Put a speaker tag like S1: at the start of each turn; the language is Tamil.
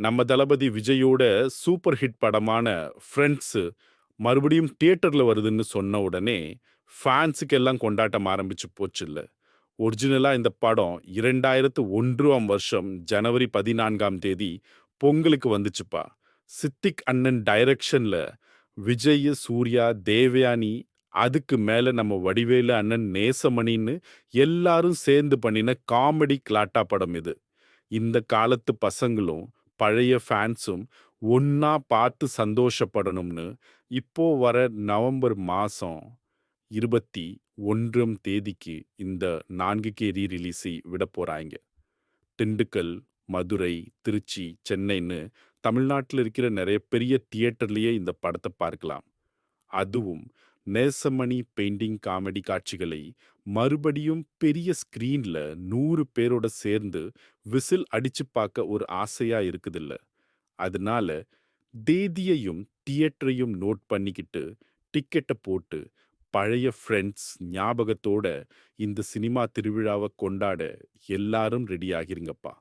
S1: நம்ம தளபதி விஜயோட சூப்பர் ஹிட் படமான ஃப்ரெண்ட்ஸ் மறுபடியும் தியேட்டர்ல வருதுன்னு சொன்ன உடனே ஃபேன்ஸுக்கு எல்லாம் கொண்டாட்டம் ஆரம்பிச்சு போச்சுல்ல. ஒரிஜினலா இந்த படம் 2001ஆம் வருஷம் ஜனவரி 14ஆம் தேதி பொங்கலுக்கு வந்துச்சுப்பா. சித்திக் அண்ணன் டைரக்ஷன்ல விஜய், சூர்யா, தேவயானி, அதுக்கு மேல நம்ம வடிவேலு அண்ணன் நேசமணின்னு எல்லாரும் சேர்ந்து பண்ணின காமெடி கிலாட்டா படம் இது. இந்த காலத்து பசங்களும் பழைய ஃபேன்ஸும் ஒண்ணா பார்த்து சந்தோஷப்படணும்னு இப்போ வர நவம்பர் மாசம் 21ஆம் தேதிக்கு இந்த 4K ரீ-ரிலீஸை விடப் போறாய்ங்க. திண்டுக்கல், மதுரை, திருச்சி, சென்னைன்னு தமிழ்நாட்டுல இருக்கிற நெறைய பெரிய தியேட்டர்லயே இந்த படத்த பார்க்கலாம். அதுவும் நேசமணி பெயிண்டிங் காமெடி காட்சிகளை மறுபடியும் பெரிய ஸ்கிரீன்ல 100 பேரோட சேர்ந்து விசில் அடிச்சு பார்க்க ஒரு ஆசையா இருக்குதுல்ல. அதனால தேதியையும் தியேட்டரையும் நோட் பண்ணிக்கிட்டு டிக்கெட்ட போட்டு பழைய ஃப்ரெண்ட்ஸ் ஞாபகத்தோட இந்த சினிமா திருவிழாவை கொண்டாட எல்லாரும் ரெடி ஆகிருங்கப்பா.